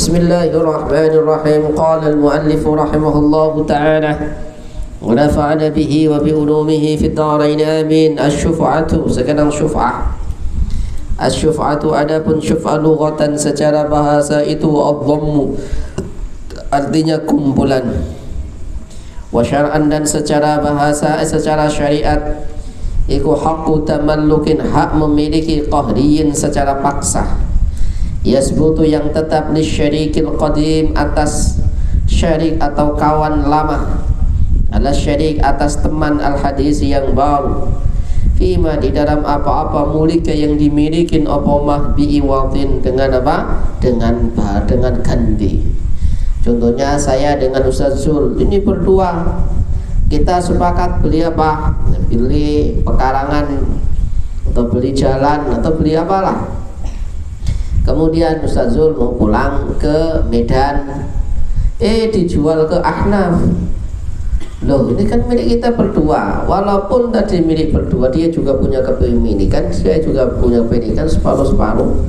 Bismillahirrahmanirrahim. Qala al-muallif rahimahullahu ta'ala wa nafa'ana bihi wa bi ulumihi fid dharain amin. Asy-syuf'atu, sekarang syuf'ah. Asy-syuf'atu, adapun syuf'ah lughatan secara bahasa itu adh-dhammu, artinya kumpulan. Wa syar'an, dan secara bahasa, secara syariat, iku haqqu tamallukin, hak memiliki qahriyin secara paksa. Yasbutu, yang tetap li syarikil qadim, atas syarik atau kawan lama, ala syarik, atas teman al hadis yang baru, fima, di dalam apa-apa mulika yang dimiliki opomah bi'iwatin, dengan apa? Dengan ganti. Contohnya saya dengan Ustaz Zul ini berdua, kita sepakat beli apa? Beli pekarangan atau beli jalan atau beli apalah. Kemudian Ustaz Zul mau pulang ke Medan, dijual ke Ahnaf. Loh, ini kan milik kita berdua. Walaupun tadi milik berdua, dia juga punya kepemilikan, saya juga punya kepemilikan separuh-separuh.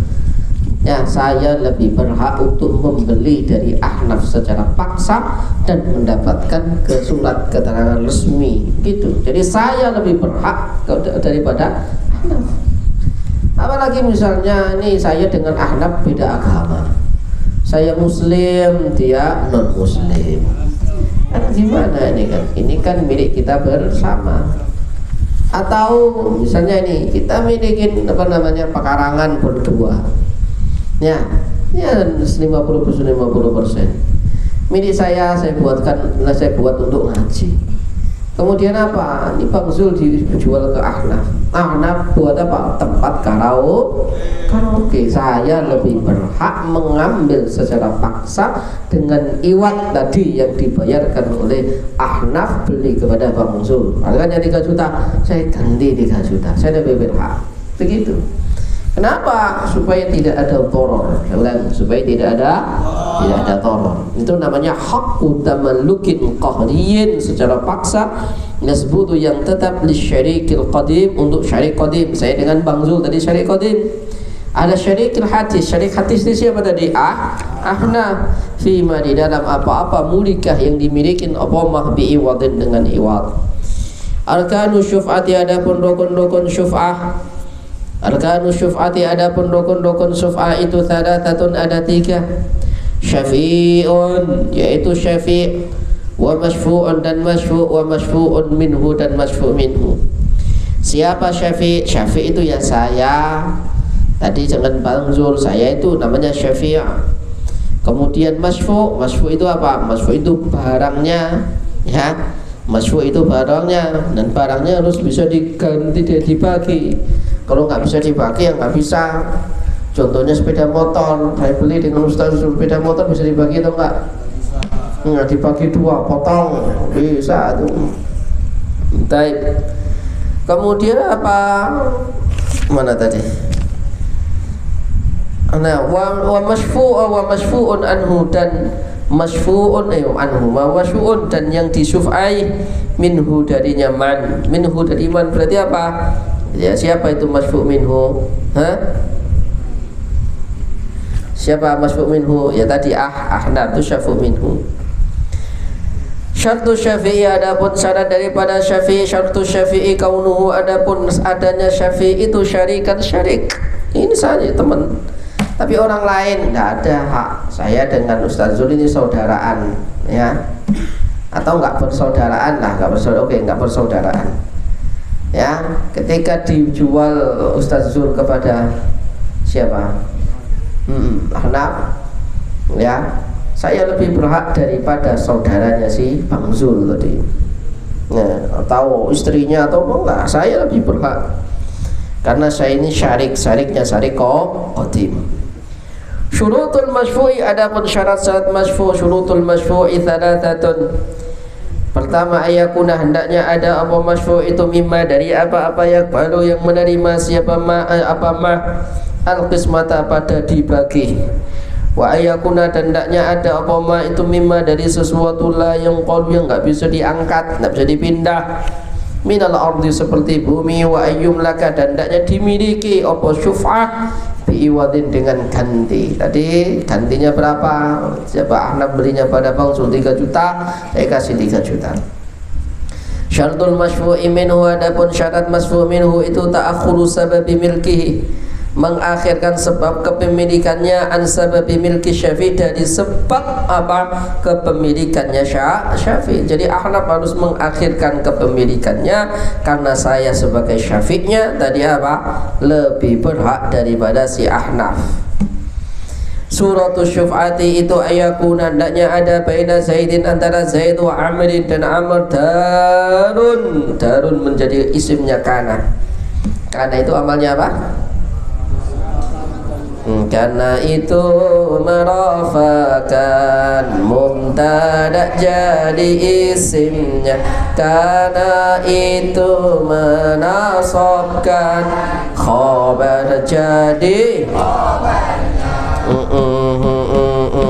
Ya, saya lebih berhak untuk membeli dari Ahnaf secara paksa dan mendapatkan ke surat keterangan resmi gitu. Jadi saya lebih berhak daripada Ahnaf. Apalagi misalnya ini saya dengan Ahnaf beda agama, saya muslim, dia non muslim. Gimana ini kan? Ini kan milik kita bersama. Atau misalnya ini kita milikin apa namanya pekarangan berdua. Ya 50% milik saya buat untuk ngaji. Kemudian apa? Ini Bang Zul dijual ke Ahnaf. Ahnaf buat apa? Tempat karaoke. Saya lebih berhak mengambil secara paksa dengan iwat tadi yang dibayarkan oleh Ahnaf, beli kepada Bang Zul. Harganya 3 juta, saya ganti 3 juta. Saya lebih berhak. Begitu. Kenapa? Supaya tidak ada toror. Supaya tidak ada toror. Itu namanya haqqu tamallukin qahriyin, secara paksa. Nasbutu, yang tetap li syarikil qadim, untuk syarik qadim. Saya dengan Bang Zul tadi syarik qadim. Ada syarikil hadis. Syarik hadis ini siapa tadi? Ahnaf. Fima, di dalam apa-apa mulikah yang dimiliki opomah bi'iwadin, dengan iwad. Arkanu syuf'ati, adapun rukun-rukun syuf'ah. Arkanu syuf'ati, adapun rukun-rukun syuf'ah itu thalathatun, ada 3. Syafi'un, yaitu syafi', wa masyfu'un, dan masyfu', wa masyfu'un minhu, dan masyfu' minhu. Siapa syafi'? Syafi' itu ya saya tadi jangan Bang Zul, saya itu namanya syafi'. Kemudian masyfu' itu apa? Masyfu' itu barangnya, ya. Masyfu' itu barangnya, dan barangnya harus bisa diganti, dibagi. Kalau nggak bisa dibagi, ya nggak bisa. Contohnya sepeda motor, saya beli dengan Ustaz, sepeda motor bisa dibagi atau enggak? Nggak dibagi 2, potong, bisa tuh. Baik. Kemudian apa? Mana tadi? Nah, wa masyfu'un anhu, dan masyfu'un anhu, wa masyfu'un, dan yang disyuf'ai minhu, darinya man. Minhu dari man berarti apa? Ya, siapa itu masyfu' minhu? Siapa masyfu' minhu? Ya tadi Ahnaf itu syafu' minhu. Syartu syafi'i, adapun syarat daripada syafi'i. Syartu syafi'i kaunuhu, adapun adanya syafi'i itu syarikan, syarik. Ini saja teman. Tapi orang lain tidak ada hak. Saya dengan Ustaz Zul ini saudaraan, ya. Atau enggak bersaudaraan lah, enggak bersaudara. Oke, enggak bersaudaraan. Ya, ketika dijual Ustaz Zul kepada siapa? Ahnaf, ya, saya lebih berhak daripada saudaranya si Bang Zul tadi. Nah, atau istrinya atau enggak, saya lebih berhak karena saya ini syariknya syarik qadim. Syurutul masyfu'i, adapun syarat-syarat masyfu'. Syurutul masyfu'i thalathatun. Pertama, ayakuna, hendaknya ada apa masyfu' itu mimma, dari apa-apa yakbalu, yang menerima siapa ma al-qismata, pada dibagi. Wa ayakuna, dan hendaknya ada apa ma itu mimma, dari sesuatu la yang qalu, yang enggak bisa diangkat, enggak bisa dipindah. Minal ardi, seperti bumi. Wa ayyum laka, dan hendaknya dimiliki apa syuf'ah biiwadin dengan ganti. Tadi gantinya berapa? Siapa Ahnaf belinya pada Bang Zul 3 juta, saya kasih 3 juta. Syartul masyfu'i minhu, adapun syarat masyfu' minhu itu ta'akhuru sababi milkihi, mengakhirkan sebab kepemilikannya, an sababi milki Syafi'i, dari sebab apa? Kepemilikannya Syafi'i. Jadi Ahnaf harus mengakhirkan kepemilikannya karena saya sebagai Syafi'nya tadi apa? Lebih berhak daripada si Ahnaf. Suratul syuf'ati itu ayakuna, hendaknya ada baina Zaidin, antara Zaid wa Amrin dan Amr, darun. Darun menjadi isimnya kana. Kana itu amalnya apa? Karena itu merafakan mubtada jadi isimnya, karena itu menasabkan khabar jadi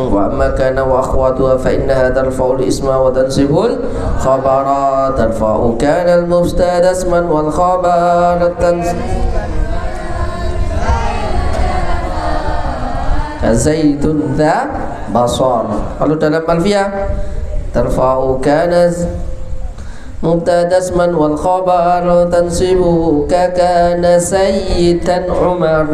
wa makana wa akhwatuha fa innaha tarfa'u al-isma wa tansibul khabara, tarfa'u kana al-mubtada isman wal khabar Zaidun dha basar. Kalau dalam alfiyah tarfa'u kana mubtada isman wal khabar tansibu ka kana sayyidan Umar.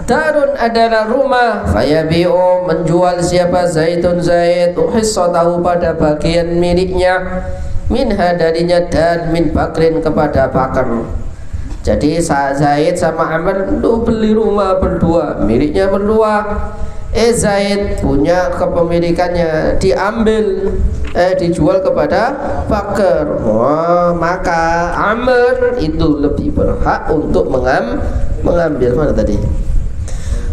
Darun adalah rumah, fayabi'u menjual siapa? Zaidun Zaid, hissatahu pada bagian miliknya, minha darinya, dan min Bakrin kepada Bakar. Jadi Zaid sama Amr itu beli rumah berdua, miliknya berdua. Zaid punya kepemilikannya, dijual kepada Bakar. Maka Amr itu lebih berhak untuk mengambil. Mana tadi?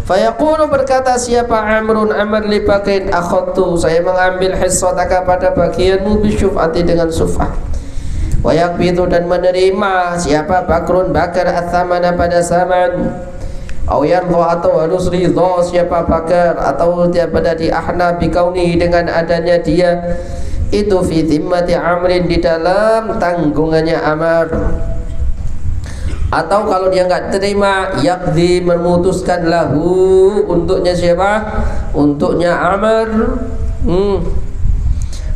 Fayaqulu, berkata siapa Amrun, Amr li Bakrin, akhadtu, saya mengambil hissataka pada bagianmu, bisyuf'ati dengan suf'ah. Wa yaqbidu, dan menerima siapa Bakrun, Bakar, athamana pada saman. Aw yarda, atau harus ridha siapa Bakar atau dia pada di Ahnaf bikauni, dengan adanya dia itu fi dhimmati Amrin, di dalam tanggungannya Amr. Atau kalau dia enggak terima, yaqdi, memutuskan lahu, untuknya siapa? Untuknya Amr.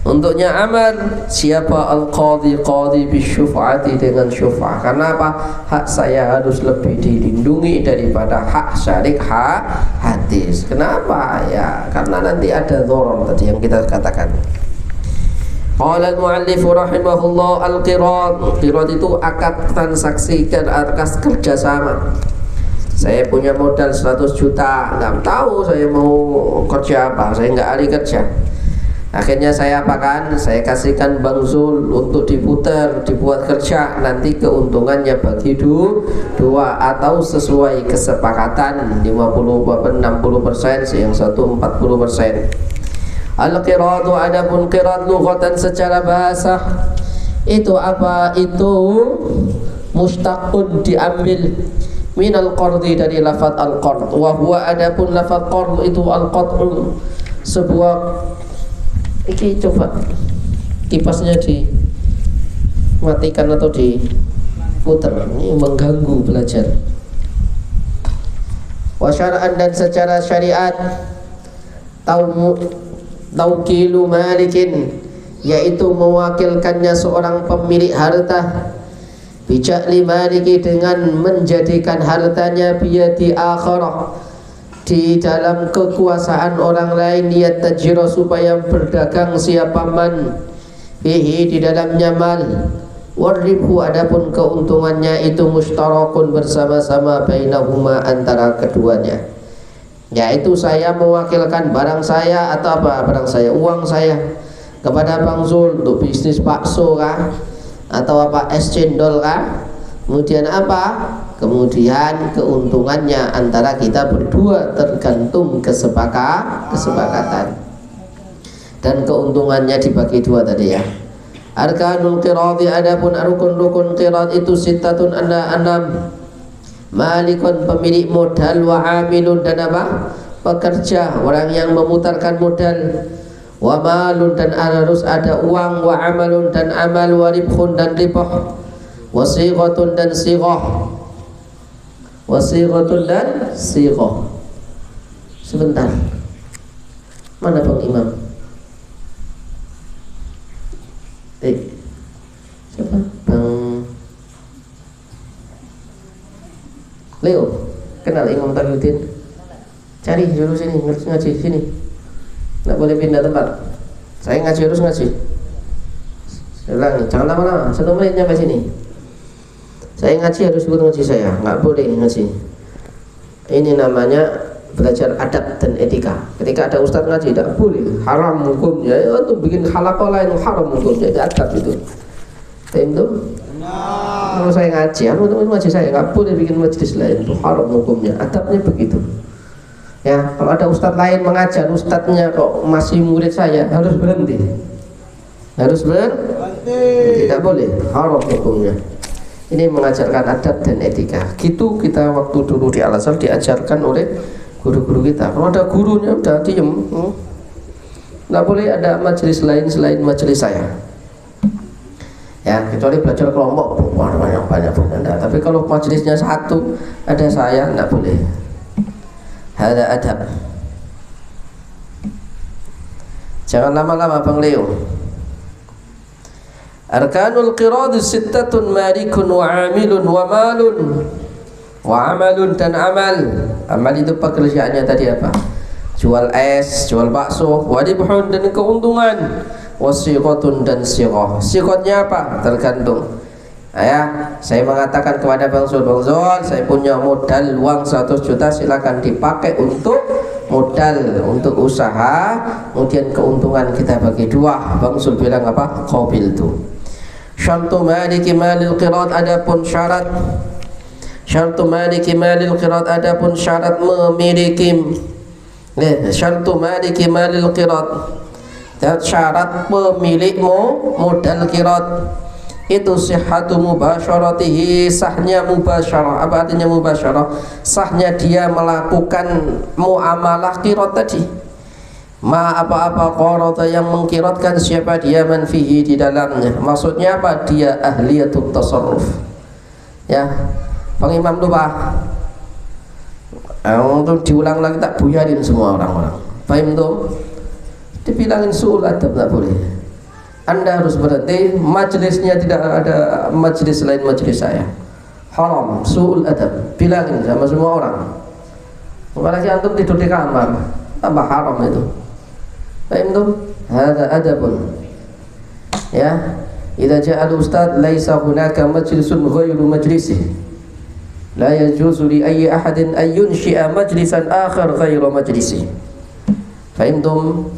Untuknya Amr siapa? Al-qadhi, qadhi bisyuf'ati, dengan syuf'ah. Karena apa? Hak saya harus lebih dilindungi daripada hak syarik hadis. Kenapa? Ya karena nanti ada dharar tadi yang kita katakan. Qala al-muallif rahimahullah, al-qirat. Qirat itu akad transaksi, akad kerjasama. Saya punya modal 100 juta, nggak tahu saya mau kerja apa, saya nggak ahli kerja. Akhirnya saya apakan? Saya kasihkan Bang Zul untuk diputar, dibuat kerja, nanti keuntungannya bagi dua atau sesuai kesepakatan 50-60%, yang satu 40%. Al-qiratu, adapun qirat lughatan secara bahasa itu apa? Itu mustaqun, diambil minal qardi, dari lafaz al-qard. Wa huwa, adapun lafaz qard itu al-qat'u, sebuah. Iki coba kipasnya dimatikan atau diputar, ini mengganggu belajar. Wa syar'an, dan secara syariat tauqilu malikin, yaitu mewakilkannya seorang pemilik harta, bija'li maliki, dengan menjadikan hartanya biyadi akharah, di dalam kekuasaan orang lain, niat tajiro, supaya berdagang siapa man bihi, di dalamnya mal. Warribhu, adapun keuntungannya itu mustarakun, bersama-sama, bainahuma, antara keduanya. Yaitu saya mewakilkan barang saya atau apa? Barang saya, uang saya kepada Bang Zul untuk bisnis bakso kah? Atau apa? Es cendol kah? Kemudian apa? Kemudian keuntungannya antara kita berdua, tergantung kesepakatan. Dan keuntungannya dibagi dua tadi ya. Arkanul qirati, adapun rukun-rukun qirat itu sittatun, enam. Malikun, pemilik modal, wa amilun, dan apa? Pekerja, orang yang memutarkan modal. Wa malun, dan harus ada uang. Wa amalun, dan amal. Wa ribhun, dan ribah. Wa sighatun, dan sighah. Wasighatun dan sighah. Sebentar. Mana Bang Imam? Siapa? Bang Leo. Kenal Imam Taqiyuddin? Cari dulu sini, ngaji sini. Nggak boleh pindah tempat. Saya ngaji harus ngaji. Saya ulangi, jangan lama-lama. 1 menit sampai sini. Saya ngaji harus ikut ngaji saya, nggak boleh ngaji. Ini namanya belajar adab dan etika. Ketika ada ustadz ngaji, tidak boleh, haram hukumnya. Itu bikin halaqah lain haram hukumnya. Itu adab itu. Itu. Kalau saya ngaji, ngaji saya nggak boleh bikin majlis lain. Itu haram hukumnya. Adabnya begitu. Ya, kalau ada ustadz lain mengajar, ustadznya kok masih murid saya, harus berhenti. Harus berhenti. Tidak boleh, haram hukumnya. Ini mengajarkan adab dan etika. Gitu kita waktu dulu di Al-Azhar diajarkan oleh guru-guru kita. Kalau ada gurunya udah diem, nggak boleh ada majelis lain selain majelis saya. Ya, kecuali belajar kelompok banyak. Tapi kalau majelisnya satu ada saya, nggak boleh. Ada adab. Jangan lama-lama Bang Leo. Arkanul qirad sittatun malikun wa amilun wa malun wa amalun dan amal. Amal itu pekerjaannya tadi apa? Jual es, jual bakso, wadibhun dan keuntungan, wasiqatun dan sighah. Sighahnya apa? Tergantung. Ya, saya mengatakan kepada Bang Zul, saya punya modal uang 100 juta, silakan dipakai untuk modal, untuk usaha, kemudian keuntungan kita bagi 2. Bang Zul bilang apa? Qabiltu. Syartu maliki malil qirad, adapun syarat syartu maliki malil qirad, adapun syarat memiliki syartu maliki malil qirad, syarat pemilikmu modal qirad itu sihhatu mubasyaratihi, sahnya mubasyarah. Apa artinya mubasyarah? Sahnya dia melakukan muamalah qirad tadi. Ma apa-apa qarata yang mengqiradkan siapa dia manfihi di dalamnya. Maksudnya apa? Dia ahliyatut tasarruf. Ya, Bang Imam lupa. Untuk diulang lagi tak buyarin semua orang-orang. Paham tuh? Dibilangin suul adab tak boleh. Anda harus berhenti, majelisnya tidak ada majelis lain majelis saya. Haram, suul adab. Bilangin sama semua orang. Apalagi antum tidur di kamar, tambah haram itu. Paham tuh? Hada adabun. Ya, idza ja'a al-ustad laisa hunaka majlisun ghairu majlisih. La yajuzu li ayyi ahadin an yunshi'a majlisan akhar ghairu majlisih. Paham tuh?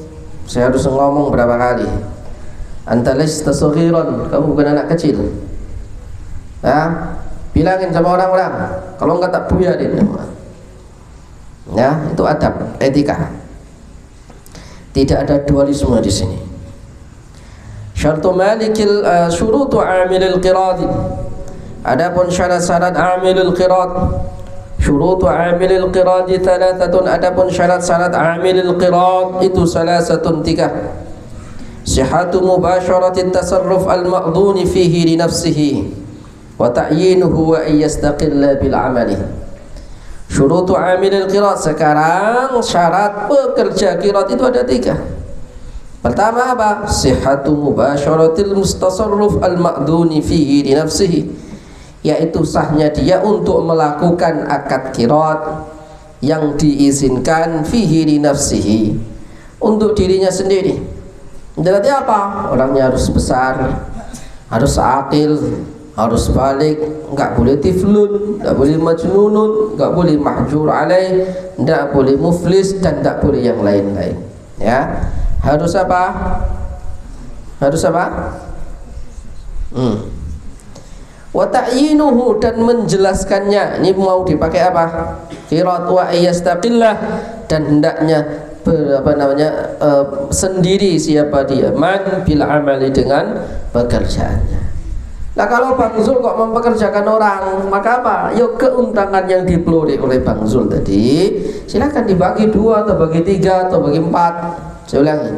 Saya harus ngomong berapa kali? Anta lasta saghiran, kamu bukan anak kecil. Ya, bilangin sama orang-orang. Kalau enggak tak buyarin. Ya, itu adab, etika. Tidak ada dualisme di sini. Syartu malikil syurutu amilil qirad. Adapun syarat-syarat amilil qirad. Syurutu amilil qirad thalathatun. Adapun syarat-syarat amilil qirad itu salasatun 3. Sihhatu mubasyarati tasarruf al-ma'dhuni fihi li nafsihi wa ta'yinuhu wa yastaqilla bil amali. Syurutu amilil qirad. Sekarang syarat pekerja qirad itu ada 3. Pertama apa? Sihhatu mubasyaratil mustasarruf al-ma'dhuni fihi li nafsihi, yaitu sahnya dia untuk melakukan akad qirad yang diizinkan fihi li nafsihi, untuk dirinya sendiri. Berarti apa? Orangnya harus besar, harus akil, harus balik, enggak boleh tiflun, enggak boleh majnunun, enggak boleh mahjur alaih, enggak boleh muflis, dan enggak boleh yang lain-lain. Ya, harus apa? Harus apa? Wa ta'yinuhu, dan menjelaskannya. Ini mau dipakai apa? Qirad wa yastaqillah, dan hendaknya sendiri siapa dia, man bil amali, dengan pekerjaannya. Nah, kalau Bang Zul kok mempekerjakan orang, maka apa? Yuk, keuntungan yang diperoleh oleh Bang Zul tadi silakan dibagi 2 atau bagi 3 atau bagi 4. Saya ulangi,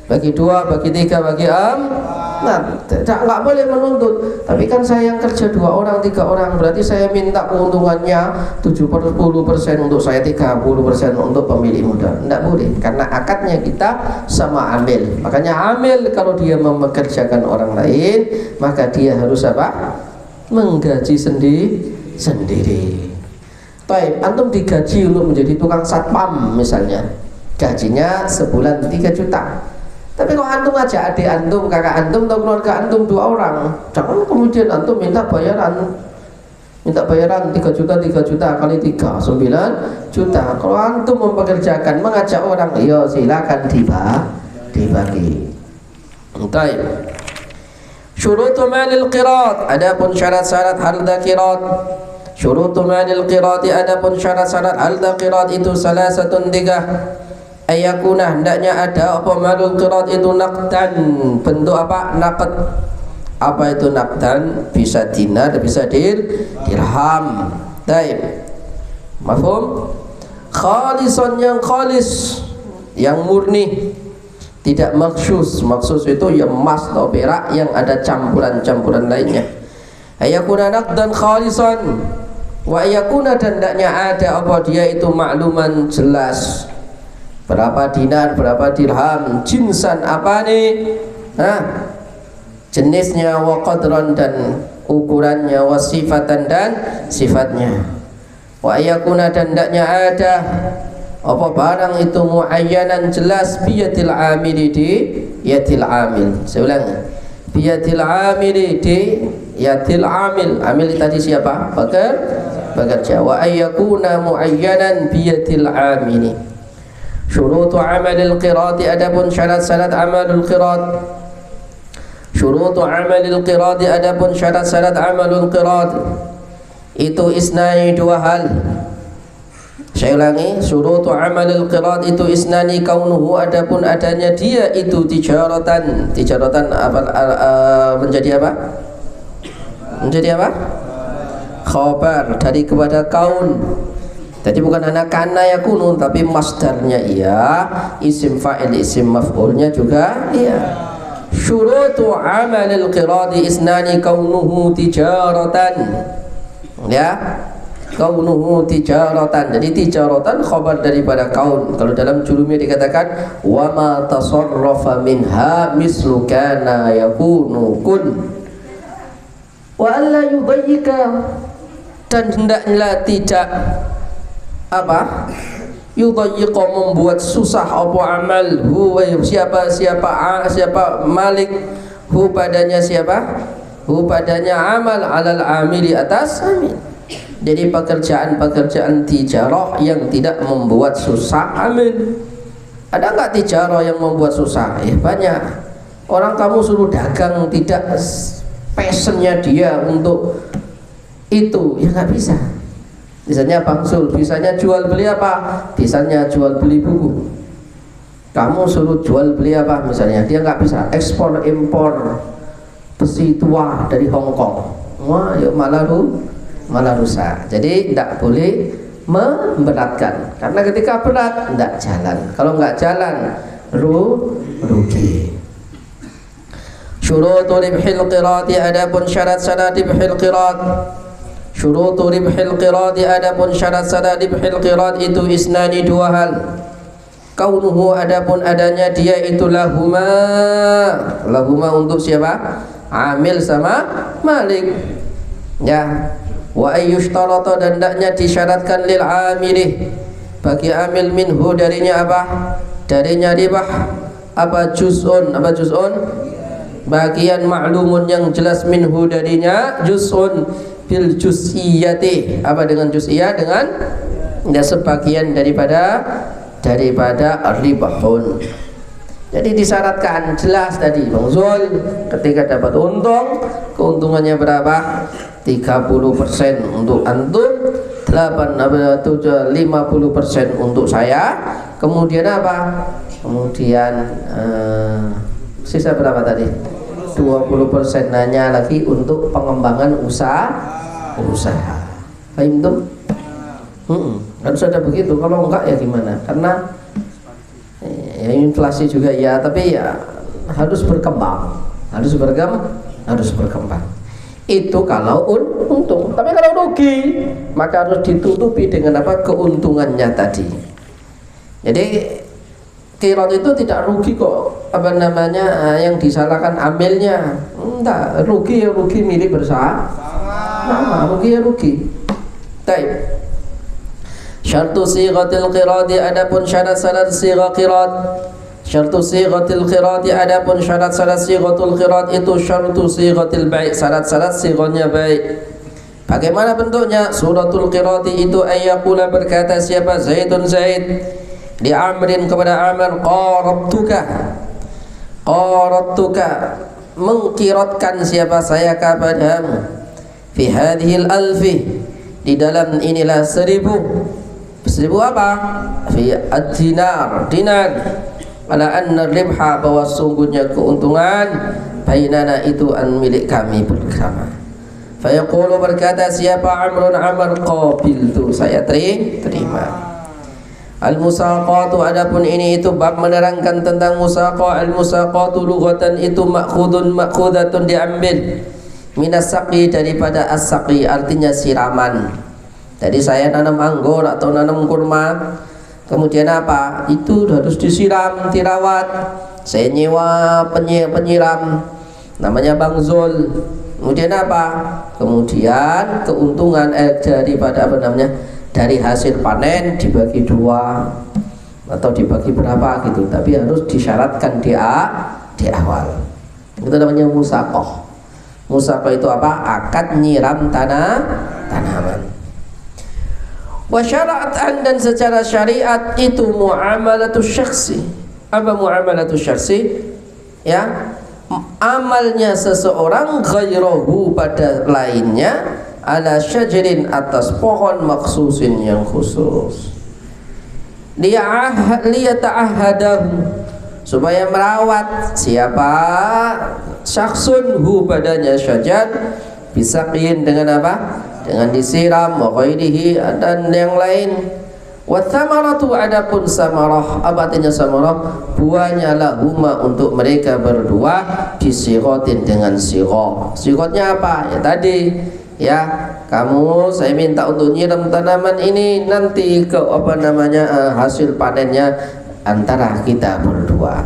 bagi 2, bagi 3, bagi 4. Nah, nggak boleh menuntut. Tapi kan saya yang kerja 2 orang, 3 orang, berarti saya minta keuntungannya 70% untuk saya, 30% untuk pemilik modal. Nggak boleh, karena akadnya kita sama amil. Makanya amil kalau dia mempekerjakan orang lain, maka dia harus apa? Menggaji sendiri. Baik, antum digaji untuk menjadi tukang satpam misalnya, gajinya sebulan 3 juta. Tapi kalau antum aja adik antum, kakak antum, atau keluarga antum 2 orang, jangan kemudian antum minta bayaran 3 juta kali 3, 9 juta. Kalau antum mempekerjakan, mengajak orang, ya silakan dibagi. Baik. Syurutu malil qirat, adapun syarat-syarat harta qirat. Syurutu malil qirat, adapun syarat-syarat harta qirat itu salah satu 3. Ayakuna, hendaknya ada apa malul qirat itu naqdan, bentuk apa? Naqd. Apa itu naqdan? Bisa dinar, bisa dirham. Baik. Mafhum? Khalisan, yang khalis, yang murni, tidak maksus. Maksus itu ya emas atau perak yang ada campuran-campuran lainnya. Ayakuna naqdan khalisan, wa ayakuna, dan hendaknya ada apa dia itu makluman, jelas. Berapa dinar, berapa dirham, jinsan apa nih? Jenisnya, wa qadran, dan ukurannya, wa sifatan, dan sifatnya. Wa ayakuna, dan hendaknya ada apa barang itu muayyanan, jelas, biyadil amili, di yadil amil. Saya ulangi, biyadil amili, di yadil amil. Amil tadi siapa? Bekerja. Wa ayakuna muayyanan biyadil amili. Syurutu amalil qirat, adapun syarat-syarat amalul qirat. Syurutu amalil qirat, adapun syarat-syarat amalul qirat itu isnani, 2 hal. Saya ulangi, syurutu amalil qirat itu isnani, kaunuhu, adapun adanya dia itu tijaratan apa, menjadi apa? Menjadi apa? Khabar dari kepada kaun. Jadi bukan anak kana yakunu, tapi masdarnya iya, isim fa'il, isim maf'ulnya juga iya. Syurutu amalil qiradi isnani, kaunuhu tijaratan. Ya, kaunuhu tijaratan. Jadi tijaratan khabar daripada kaun. Kalau dalam julumnya dikatakan wa ma tasarrafa minha mislu kana yakunu kun. Wa alla yudayyika, dan hendaklah tidak apa? Yudayyiqa, membuat susah apa amal hu, siapa malik hu, padanya siapa? Hu, padanya amal, alal amili, atas amil. Jadi pekerjaan tijarah yang tidak membuat susah amil. Ada enggak tijarah yang membuat susah? Ya banyak. Orang kamu suruh dagang, tidak passionnya dia untuk itu, ya nggak bisa. Misalnya bangsul, bisanya jual beli apa? Bisanya jual beli buku. Kamu suruh jual beli apa misalnya? Dia nggak bisa. Ekspor impor besi tua dari Hong Kong. Wah, yuk malah rusak. Jadi tidak boleh memberatkan. Karena ketika berat tidak jalan. Kalau nggak jalan rugi. Syurutu ribhil qirati, adapun syarat-syarat ribhil qirat. Syurutu ribhil qirati, adapun syarat-syarat ribhil qirat itu isnani, 2 hal. Kaunuhu, adapun adanya dia itu lahuma untuk siapa? Amil sama malik. Ya. Wa ayyushtarata, dan hendaknya disyaratkan lil amilih, bagi amil minhu darinya apa? Darinya ribah apa? Juz'un, bagian ma'lumun yang jelas, minhu darinya, juz'un bil juz'iyati, apa dengan juz'iyah? Dengan ya, sebagian daripada ribahun. Jadi disyaratkan jelas tadi Bang Zul, ketika dapat untung, keuntungannya berapa? 30% untuk antum, 50% untuk saya. Kemudian apa? Kemudian sisa berapa tadi? 20% nanya lagi untuk pengembangan usaha. Paham tuh? Harus ada begitu. Kalau enggak ya gimana? Karena ya inflasi juga ya, tapi ya harus berkembang. harus berkembang. Itu kalau untung. Tapi kalau rugi, maka harus ditutupi dengan apa? Keuntungannya tadi. Jadi qirad itu tidak rugi kok, apa namanya, yang disalahkan amilnya. Enggak, rugi ya rugi milik bersama. Nah, rugi ya rugi. Baik. Syartu sighatil qiradi, adapun syarat-syarat sigha qirad. Syartu sighatil qiradi, adapun syarat-syarat sighatul qirad itu syartu sighatil bai', syarat-syarat sighanya baik. Bagaimana bentuknya? Suratul qiradi itu ayyaqula, berkata siapa? Zaidun Zaid di Amrin kepada Amr, qarattuka, mengkiratkan siapa? Saya kepadamu, fi hadhil alfi, di dalam inilah 1000 apa? Fi ad-dinar, ala anna ribha, bahwa sungguhnya keuntungan bainana itu an milik kami bersama. Fayaqulu, berkata siapa? Amr, qabiltu, saya terima. Al-musaqatu, adapun ini itu bab menerangkan tentang musaqah. Al-musaqatu lughatan itu ma'khudatun, diambil minas saqi, daripada as-saqi, artinya siraman. Jadi saya nanam anggur atau nanam kurma, kemudian apa? Itu harus disiram, dirawat. Saya nyewa penyiram, namanya Bang Zul. Kemudian apa? Kemudian keuntungan daripada apa namanya, dari hasil panen dibagi 2 atau dibagi berapa gitu, tapi harus disyaratkan di awal. Itu namanya musaqah. Musaqah itu apa? Akad nyiram tanaman. Wa syara'atan, dan secara syariat itu muamalatus syakhsi. Apa muamalatus syakhsi? Ya, amalnya seseorang ghairahu, pada lainnya, ala syajarin, atas pohon maksusin, yang khusus. Liyata'ahadahu, supaya merawat siapa? Syakhsun hu, padanya syajar, bisaqiyin, dengan apa? Dengan disiram, wa ghairihi, dan yang lain. Wa thamaratu, adapun samarah, apa artinya samarah? Buahnya lahuma, untuk mereka berdua, bisighatin, dengan sighah. Sighahnya apa? Ya tadi, ya, kamu, saya minta untuk nyiram tanaman ini, nanti ke apa namanya, hasil panennya antara kita berdua.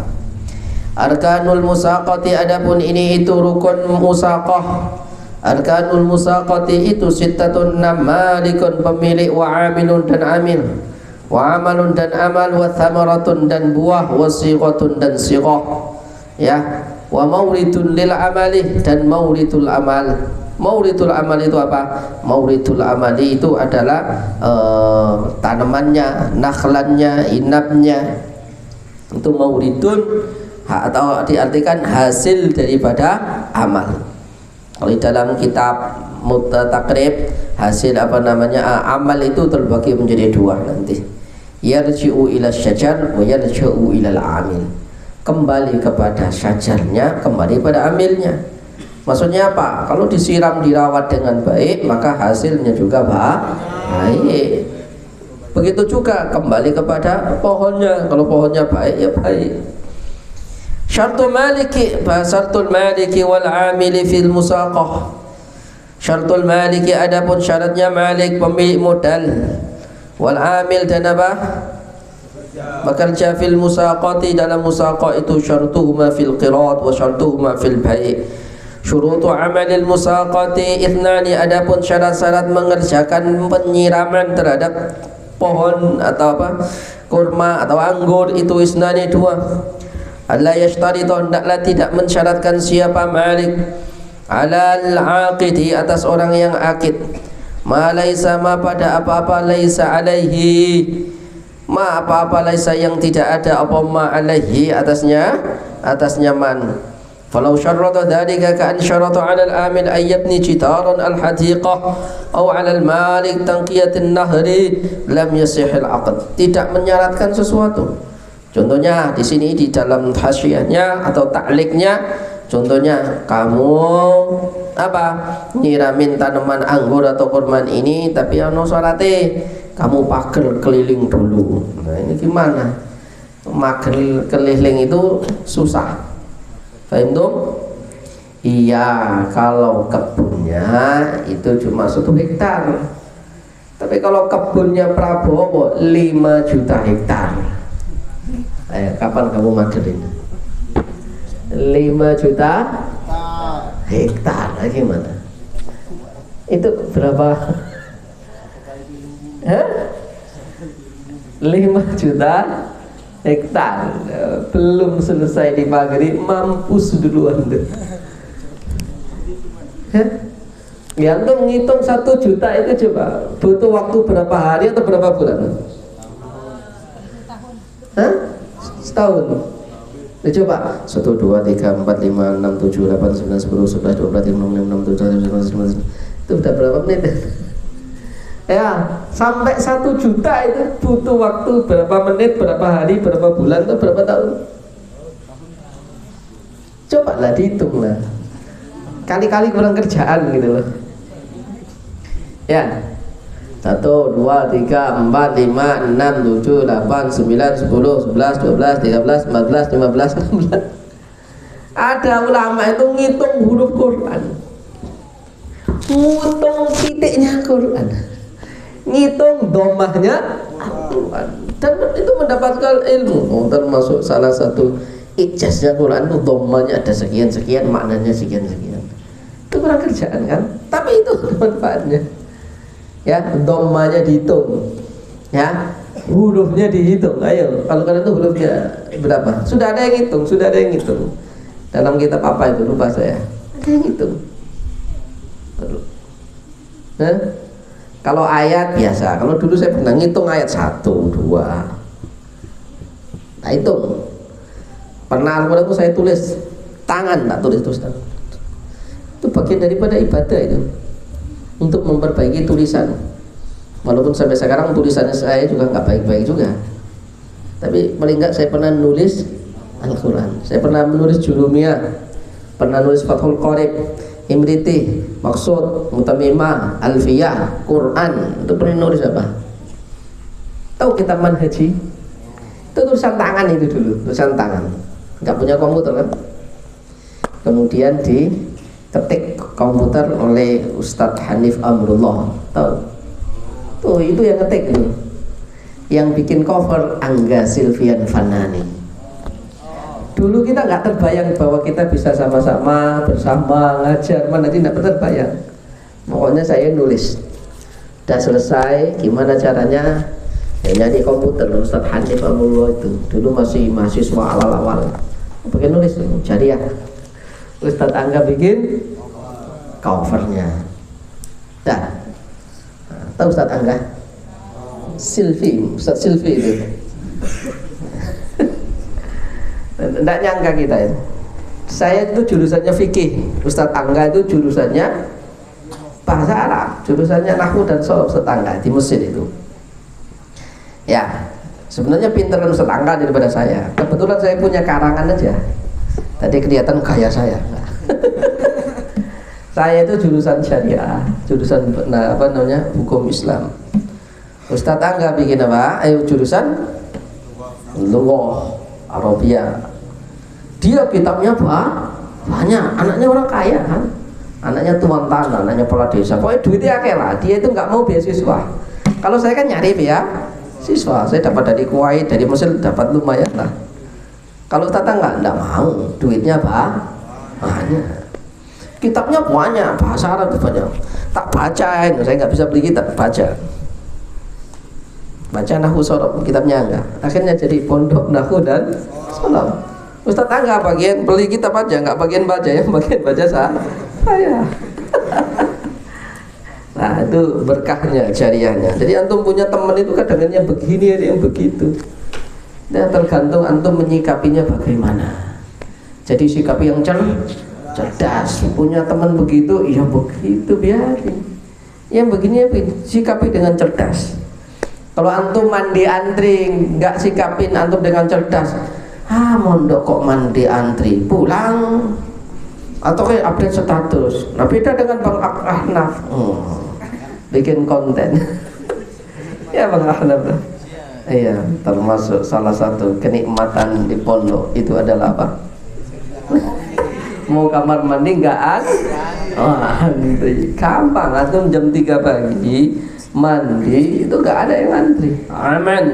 Arkanul musaqati, adapun ini itu rukun musaqah. Arkanul musaqati itu sittatun, 6, malikun, pemilik, wa amilun, dan amil, wa amalun, dan amal, wa thamaratun, dan buah, wa sighatun, dan sighah, ya, wa mauridun lil amali, dan mauridul amal. Mauridul amal itu apa? Mauridul amali itu adalah tanamannya, nakhlannya, inabnya. Itu mauridun, atau diartikan hasil daripada amal. Kalau dalam kitab Mutatakrib, hasil apa namanya, amal itu terbagi menjadi 2 nanti. Yarji'u ila syajar wa yarji'u ila al-amil. Kembali kepada syajarnya, kembali pada amilnya. Maksudnya apa? Kalau disiram, dirawat dengan baik, maka hasilnya juga baik. Begitu juga kembali kepada pohonnya. Kalau pohonnya baik, ya baik. Syartul maliki wal amili fil musaqah. Syartul maliki, adapun syaratnya malik, pemilik modal, wal amil, dan apa? Bekerja fil musaqati, dalam musaqah itu, syartuhuma fil qirad wa syartuhuma fil bai'. Syurutu amalil musaqati ithnani, adapun syarat-syarat mengerjakan penyiraman terhadap pohon atau apa, kurma atau anggur itu, isnani, 2. Allah yashtaritu, hendaklah tidak mensyaratkan siapa malik, alal aqidi, atas orang yang akid, ma laisa, ma pada apa-apa, laisa alaihi, ma apa-apa, laisa yang tidak ada, apa ma alaihi, atasnya man. Falau syarrata dhalika ka'an syarrata 'ala al-amil ay yabni jitaran al-hadiqah aw 'ala al-malik tanqiyatin nahri lam yasih al-'aqd. Tidak menyaratkan sesuatu. Contohnya di sini di dalam hasyiahnya atau ta'liknya, contohnya kamu apa? Nyiramin tanaman anggur atau kurman ini, tapi ono syarate, kamu pagel keliling dulu. Nah, ini gimana? Magel keliling itu susah. Paham tuh? Iya, kalau kebunnya itu cuma 1 hektar. Tapi kalau kebunnya Prabowo 5 juta hektar. Kapan kamu magerin? 5 juta hektar, gimana? Itu berapa? Hah? 5 juta hektar. Belum selesai dipagari, mampus duluan deh. Ya, untuk ngitung 1 juta itu coba butuh waktu berapa hari atau berapa bulan? Hah? Setahun. Ya, coba 1, 2, 3, 4, 5, 6, 7, 8, 9, 10, 11, 12, 13, 14, 15, 16, 17, 18, 19, 20. Itu udah berapa menit? Ya, sampai 1 juta itu butuh waktu berapa menit, berapa hari, berapa bulan, atau berapa tahun? Coba lah dihitung lah. Kali-kali kurang kerjaan gitu loh. Ya, 1, 2, 3, 4, 5, 6, 7, 8, 9, 10, 11, 12, 13, 14, 15, 16. Ada ulama itu ngitung huruf Quran, ngitung titiknya Quran, ngitung domahnya Quran, dan itu mendapatkan ilmu. Termasuk salah satu ijazahnya Quran itu domahnya ada sekian-sekian, maknanya sekian-sekian. Itu kurang kerjaan kan? Tapi itu manfaatnya. Ya, domanya dihitung, ya, hurufnya dihitung. Ayo, kalau kalian itu hurufnya berapa? Sudah ada yang hitung, sudah ada yang hitung. Dalam kitab apa itu lupa saya. Ada yang hitung. Nah, kalau ayat biasa, kalau dulu saya pernah ngitung ayat 1, 2. Nah, hitung. Pernah Al-Quran itu saya tulis tangan, tak tulis tangan. Itu bagian daripada ibadah itu, untuk memperbaiki tulisan. Walaupun sampai sekarang tulisannya saya juga nggak baik-baik juga, tapi paling nggak saya pernah nulis Al-Quran. Saya pernah menulis Julumiyah, pernah nulis Fathul Qorib, Imriti, Maksud, Mutamimah, Alfiyah, Quran. Itu pernah nulis apa? Tahu kitab Manhaji? Itu tulisan tangan itu dulu, tulisan tangan. Nggak punya komputer kan? Kemudian diketik komputer oleh Ustadz Hanif Amrullah. Tahu? Tuh, itu yang ngetik itu. Yang bikin cover Angga Silvian Fanani. Dulu kita nggak terbayang bahwa kita bisa sama-sama bersama ngajar, mana tidak terbayang. Pokoknya saya nulis. Udah selesai, gimana caranya? Ya nyari komputer, Ustadz Hanif Amrullah itu. Dulu masih mahasiswa awal-awal. Pakai nulis, jariah. Ustadz Angga bikin covernya. Dah. Tahu Ustadz Angga? Ustadz Silvi itu. Tidak nyangka kita itu. Saya itu jurusannya fikih, Ustadz Angga itu jurusannya bahasa Arab, jurusannya nahwu dan sholab setangga di Mesir itu. Ya, sebenarnya pinteran Ustadz Angga daripada saya. Kebetulan saya punya karangan aja. Tadi kelihatan gaya saya. Saya itu jurusan syariah, jurusan hukum Islam. Ustadz Angga bikin apa? Jurusan lughah Arabia. Dia kitabnya banyak. Anaknya orang kaya kan, anaknya tuan tanah, anaknya kepala desa. Pokoknya duitnya akeh lah. Dia itu nggak mau beasiswa. Kalau saya kan nyari siswa. Saya dapat dari Kuwait, dari Mesir dapat lumayan lah. Kalau Ustadz Angga nggak mau, duitnya banyak. Kitabnya banyak, bahasa Arab banyak. Tak bacain, saya nggak bisa beli kitab, baca nahwu sholab, kitabnya enggak. Akhirnya jadi pondok nahwu dan sholab. Ustadz Angga bagian beli kitab aja, nggak bagian baca, ya bagian baca saya. Nah, itu berkahnya, jariahnya. Jadi antum punya teman itu kadang-kadang yang begini, ada yang begitu. Nah, tergantung antum menyikapinya bagaimana. Jadi sikapi yang cerdas. Punya teman begitu, ya begitu, biarin. Yang begini sikapi dengan cerdas. Kalau antum mandi antri nggak sikapin antum dengan cerdas, mondok kok mandi antri, pulang. Atau kayak update status. Nah, beda dengan Bang Ahnaf, bikin konten. Ya Bang Ahnaf, iya, termasuk salah satu kenikmatan di pondok itu adalah apa? mau kamar mandi nggak antri, gampang. Antum jam 3 pagi mandi itu nggak ada yang antri, aman.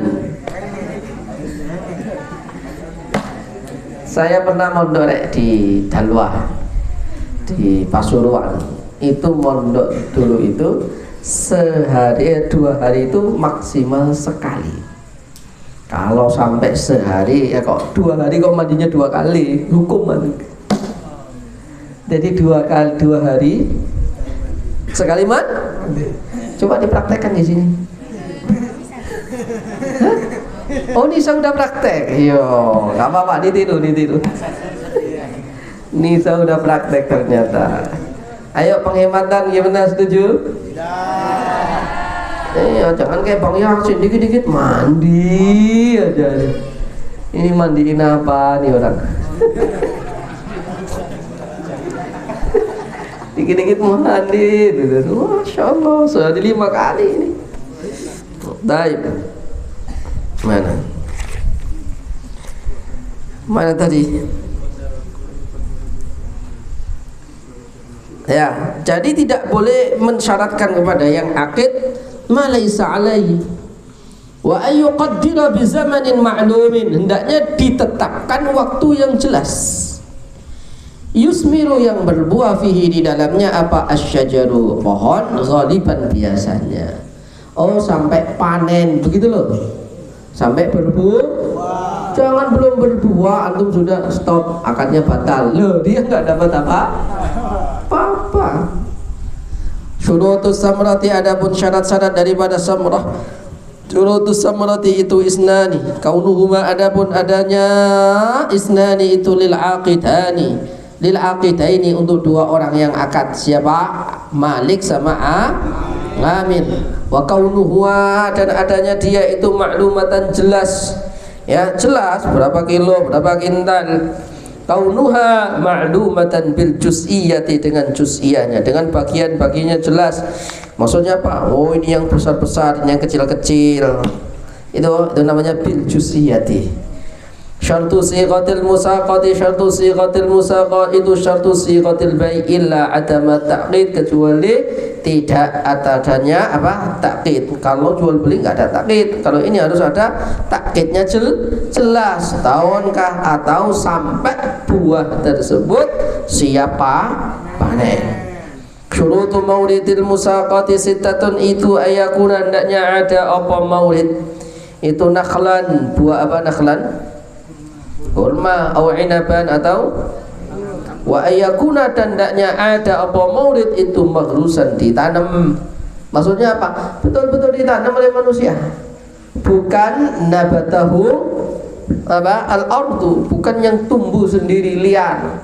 Saya pernah mondok di Dalwah di Pasuruan. Itu mondok dulu itu sehari 2 hari itu maksimal sekali. Kalau sampai sehari ya kok 2 hari kok mandinya 2 kali, hukuman. Jadi 2 hari sekali mandi. Coba dipraktekkan di sini. Hah? Oh, Nisa udah praktek. Yo, nggak apa-apa, ditiru. Nisa udah praktek ternyata. Ayo penghematan gimana, setuju? Iya, jangan kayak Bang Yaksin dikit-dikit mandi aja. Ini mandiin apa nih orang? Dikit-dikit mandi, Masya Allah, sudah 5 kali ini. Baik. Mana tadi? Ya, jadi tidak boleh mensyaratkan kepada yang akid ma laisa alaihi wa ayyuqaddira bi zamanin ma'lumin, hendaknya ditetapkan waktu yang jelas. Yusmiru, yang berbuah fihi, di dalamnya apa? Asyajaru, pohon, ghaliban, biasanya. Oh, sampai panen begitu loh. Sampai berbuah. Jangan belum berbuah antum sudah stop, akadnya batal. Loh, dia nggak dapat apa-apa. Syurutus samrati, adapun syarat-syarat daripada samrah. Syurutus samrati itu isnani, kaunuhuma, adapun adanya isnani itu lil aqidani. Lil aqidaini, untuk 2 orang yang akad. Siapa? Malik sama Ngamil. Wa kaunuhu, dan adanya dia itu maklumatan, jelas. Ya, jelas berapa kilo, berapa kintal. Kaunuha ma'lumatan bil juz'iyati, dengan juz'iyahnya, dengan bagian-bagiannya jelas. Maksudnya apa? Oh, ini yang besar-besar, ini yang kecil-kecil. Itu namanya bil juz'iyati. Syartu siqatil musaqati, syartu siqatil musaqa itu syartu siqatil bai' illa adama ta'qid, kecuali tidak adanya apa? Ta'qid. Kalau jual beli nggak ada ta'qid. Kalau ini harus ada ta'qidnya jelas, tahunkah atau sampai buah tersebut siapa panen. Syurutu maulidil musaqati sittatun, itu ayakuna, hendaknya ada apa maulid itu nakhlan, buah apa nakhlan? Kurma atau inaban, atau wa ayyakuna, dan hendaknya ada apa maulid itu maghrusan, ditanam. Maksudnya apa? Betul-betul ditanam oleh manusia, bukan nabatahu apa al-ardu, bukan yang tumbuh sendiri liar,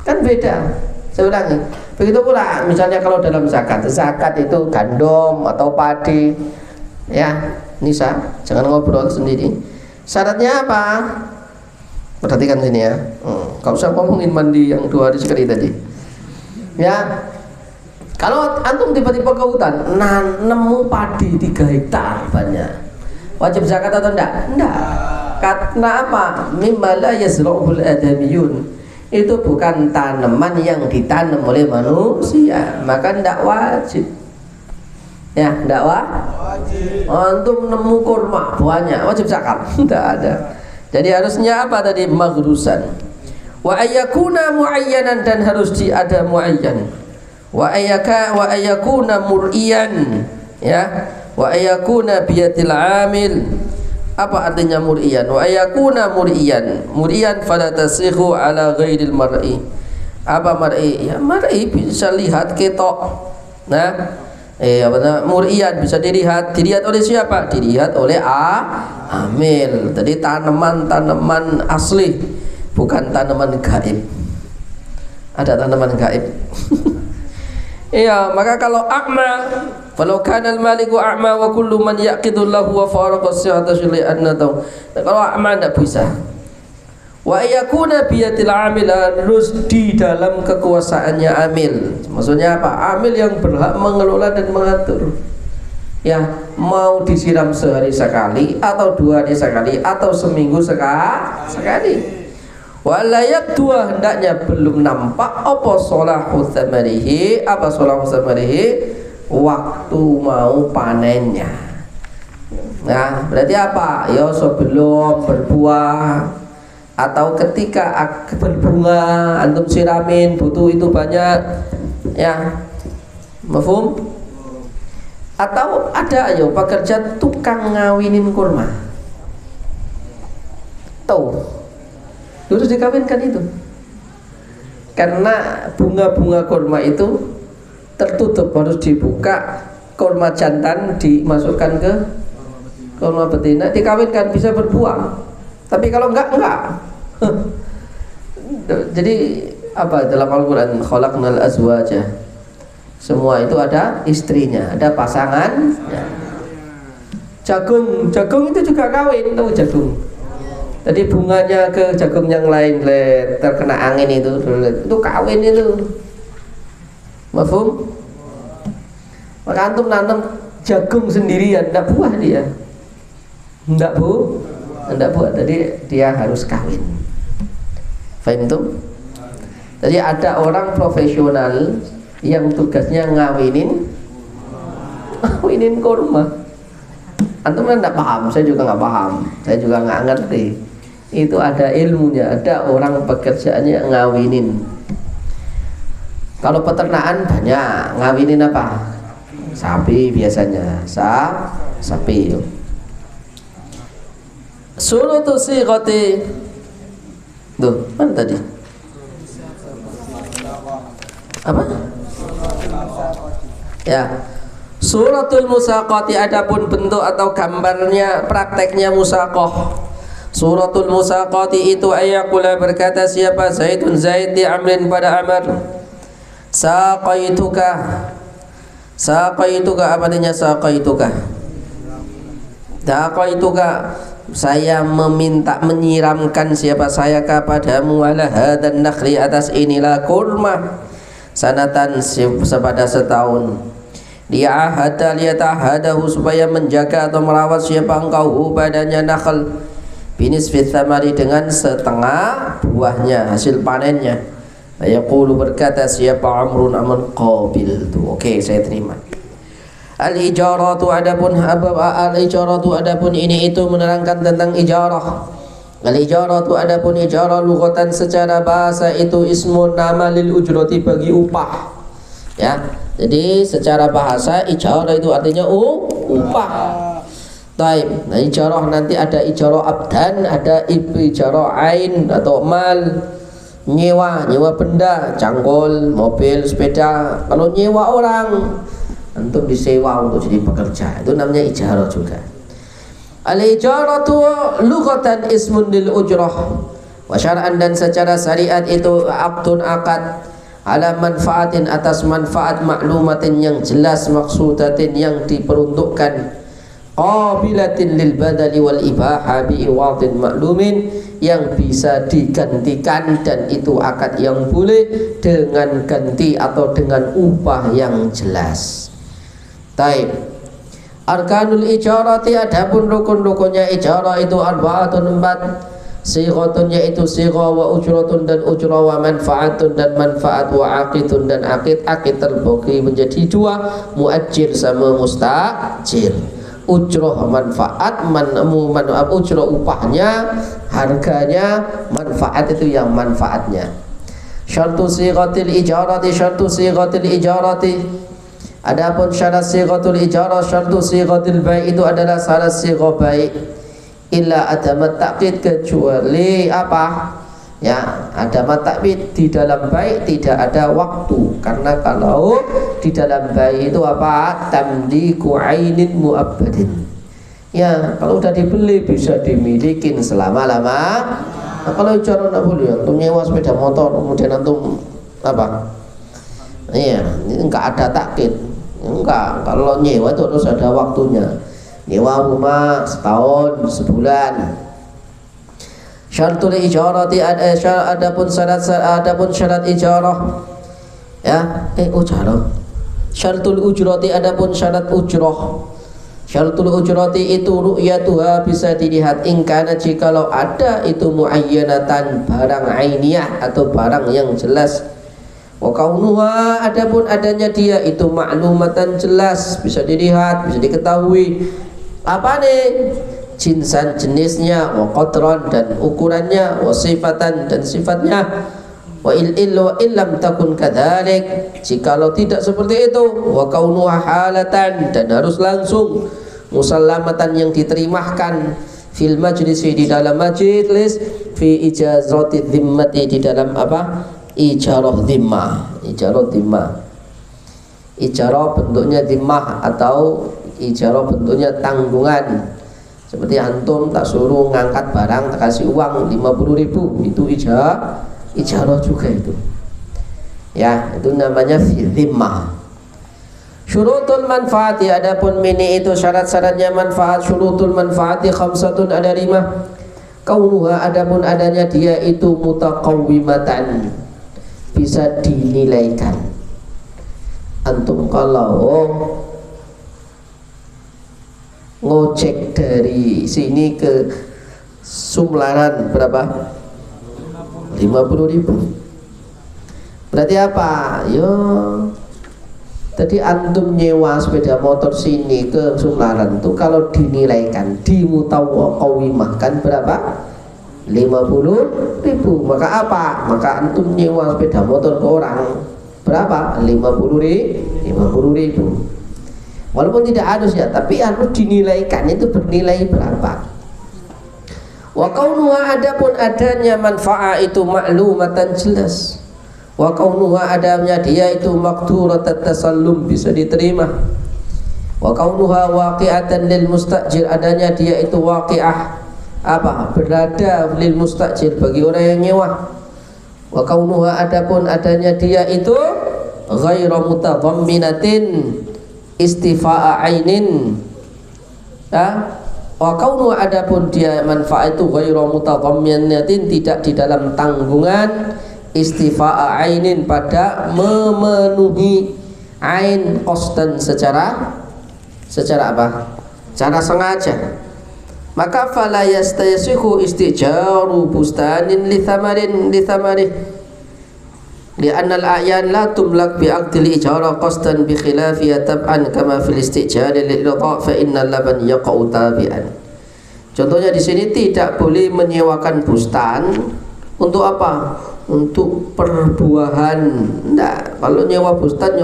kan beda. Saya ulangi, begitu pula misalnya kalau dalam zakat itu gandum atau padi, ya Nisa jangan ngobrol sendiri. Syaratnya apa? Perhatikan sini ya, gak usah ngomongin mandi yang 2 hari sekali tadi. Ya, kalau antum tiba-tiba ke hutan, nemu padi 3 hektar banyak, wajib zakat atau enggak? Enggak. Karena apa? Mimma la yazra'ul adamiyun, itu bukan tanaman yang ditanam oleh manusia, maka enggak wajib. Ya, enggak wajib. Antum nemu kurma banyak, wajib zakat? Enggak ada. Jadi harusnya apa tadi? Maghrusan. Wa ayyakuna muayyanan, dan harus ada muayyan. Wa ayyakuna mur'iyan, ya. Wa ayyakuna biyadil amil. Apa artinya mur'iyan? Wa ayyakuna mur'iyan. Mur'iyan fala tasikhu ala ghairil mar'i. Apa mar'i? Ya mar'i bisa lihat ketok. Nah, mur'iyan bisa dilihat oleh siapa? Dilihat oleh amil. Jadi tanaman asli, bukan tanaman gaib. Ada tanaman gaib. Iya, maka kalau a'ma, falau kana al-maliku a'ma wa kullu man yaqidu lahu wa faraqa as-sihhata syai'an nataw. Kalau a'ma tidak bisa. Wa yakuna biyadil amil, harus di dalam kekuasaannya amil. Maksudnya apa? Amil yang berhak mengelola dan mengatur. Ya, mau disiram sehari sekali atau 2 hari sekali atau seminggu sekali. Wala yabdua hendaknya belum nampak apa salahu tsamarihi, apa salahu tsamarihi, waktu mau panennya. Nah, berarti apa? Ya sebelum berbuah atau ketika berbunga antum siramin butuh itu banyak ya. Mafhum? Atau ada ayo pekerja tukang ngawinin kurma. Tahu? Harus dikawinkan itu. Karena bunga-bunga kurma itu tertutup, harus dibuka, kurma jantan dimasukkan ke kurma betina, dikawinkan bisa berbuah. Tapi kalau enggak. Jadi apa dalam Al-Qur'an khalaqnal azwaja. Semua itu ada istrinya, ada pasangan. Ya. Jagung itu juga kawin, tahu jagung. Tadi bunganya ke jagung yang lain terkena angin itu kawin itu. Mafhum? Maka antum nanam jagung sendirian enggak buah dia. Enggak buah. Jadi dia harus kawin. Faham itu? Jadi ada orang profesional yang tugasnya ngawinin kurma. Antum kan enggak paham, saya juga enggak paham. Saya juga enggak ngerti. Itu ada ilmunya, ada orang pekerjaannya ngawinin. Kalau peternakan banyak ngawinin apa? Sapi biasanya, sapi. Surutu sighati. Tuh, mana tadi? Apa? Ya. Suratul musaqati adapun bentuk atau gambarnya prakteknya musaqah. Suratul musaqati itu ayakula berkata siapa Zaidun Zaid di Amrin pada Amr. Saqaituka apa artinya saqaituka? Saya menyiramkan siapa saya kepadamu ala hadan nakhli atas inilah kurma sanatan sepada setahun. Dia ahada liyatahadahu supaya menjaga atau merawat siapa engkau padanya nakhl binisfi thamari dengan setengah buahnya hasil panennya. Yaqulu berkata siapa Amrun aman qabil tu. Oke, saya terima. Al-ijaratu adapun ini itu menerangkan tentang ijarah. Al-ijaratu adapun ijarah lughatan secara bahasa itu ismun nama lil ujrati bagi upah. Ya. Jadi secara bahasa ijarah itu artinya upah. Taib. Nah, ijarah nanti ada ijarah abdan, ada ijarah ain atau mal. Nyewa benda, cangkul, mobil, sepeda. Kalau nyewa orang, antum disewa untuk jadi pekerja, itu namanya ijarah juga. Al-ijaratu lughatan ismun lil ujrah wa syar'an dan secara syariat itu aqdun akad ala manfaatin atas manfaat maklumatin yang jelas maksudatin yang diperuntukkan qabilatin lil badali wal ibaha bi iwadin maklumin yang bisa digantikan dan itu akad yang boleh dengan ganti atau dengan upah yang jelas. Taib. Arkanul ijarati adapun rukun-rukunnya ijarah itu arba'atun 4. Sighatun yaitu sigha wa ujratun dan ujrah wa manfaatun dan manfaat wa aqidun dan aqid terbagi menjadi 2, muajjir sama mustajir. Ujrah manfaat ujrah upahnya, harganya, manfaat itu yang manfaatnya. Syartu sighatil ijarati adapun syarat sighatul ijarah syartu sighatil bai' itu adalah syarat sigha bai' illa adamat taqid kecuali apa? Ya, ada takwid di dalam bai' tidak ada waktu. Karena kalau di dalam bai' itu apa? Tamliku ainin mu'abbadin. Ya, kalau udah dibeli bisa dimiliki selama-lama. Nah, kalau ijarah enggak boleh. Antum nyewa sepeda motor kemudian antum apa? Iya, ini enggak ada takwid. Enggak, kalau nyewa itu harus ada waktunya. Nyewa rumah setahun, sebulan. Syaratul ijarati adapun syarat ijarah ya ujarah. Syaratul ujrati adapun syarat ujrah. Syaratul ujrati itu ru'yatuha bisa dilihat ingkana jikalau ada itu muayyanatan barang ainiyah atau barang yang jelas. Wa kaunuha adapun adanya dia itu maklumatan jelas bisa dilihat bisa diketahui apa nih jinsan jenisnya wa qadran dan ukurannya wa sifatan dan sifatnya wa illam takun kadzalik jikalau tidak seperti itu wa kaunuha halatan dan harus langsung musallamatan yang diterimahkan fil majlis di dalam majlis fi ijazati dhimmati di dalam apa ijarah dhimmah ijarah bentuknya dhimmah atau ijarah bentuknya tanggungan seperti antum tak suruh ngangkat barang tak kasih uang 50.000 itu ijarah juga itu ya itu namanya fi dhimmah. Syurutul manfaati adapun mini itu syarat-syaratnya manfaat syurutul manfaati khamsatun ada 5 kaunuha adapun adanya dia itu mutaqawwimatan bisa dinilaikan. Antum kalau ngocek dari sini ke Sumlaran berapa? 50.000 berarti apa? Yo jadi antum nyewa sepeda motor sini ke Sumlaran tuh kalau dinilaikan dimutawaqawimahkan berapa? 50.000. Maka apa? Maka antum nyewa sepeda motor ke orang berapa? 50.000. Walaupun tidak harus ya, tapi harus dinilaikan itu bernilai berapa. Wa kaunuha adapun adanya manfaat itu maklumatan jelas. Wa kaunuha adamnya dia itu maqduratat tasallum bisa diterima. Wa kaunuha waqi'atan lil mustajir adanya dia itu waqi'ah apa berada lil mustajir bagi orang yang nyewa. Wa kaunuha adapun adanya dia itu ghairu mutadhamminatin istifa'a ainin ya. Wa kaunuha adapun dia manfaat itu ghairu mutadhamminatin tidak di dalam tanggungan istifa'a ainin pada memenuhi ain qasdan secara apa? Secara sengaja. Maka fala yastaysihu istijaru bustanin li thamarih li'anna al-a'yan la tumlak bi aqdil ijara qasdan bi khilafiya tab'an kama fil istijari lil idha fa innal laban yaqa'u tabi'an. Contohnya di sini tidak boleh menyewakan bustan untuk apa? Untuk perbuahan. Enggak, kalau nyewa bustan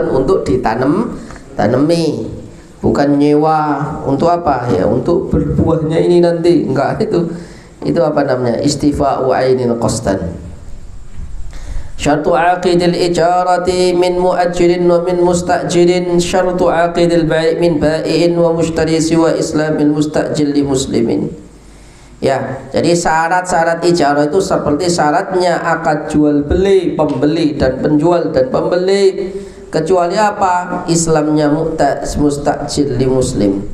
untuk tanami, bukan nyewa untuk apa ya? Untuk berbuahnya ini nanti. Enggak, itu apa namanya? Istifa'u ainin qasdan. Syartu aqidil ijarati min muajjirin wa min mustajirin syartu aqidil bai' min bai'in wa mushtari siwa islamil mustajil li muslimin. Ya, jadi syarat-syarat ijarah itu seperti syaratnya akad jual beli, pembeli dan penjual dan pembeli. Kecuali apa? Islamnya mustajil li muslim.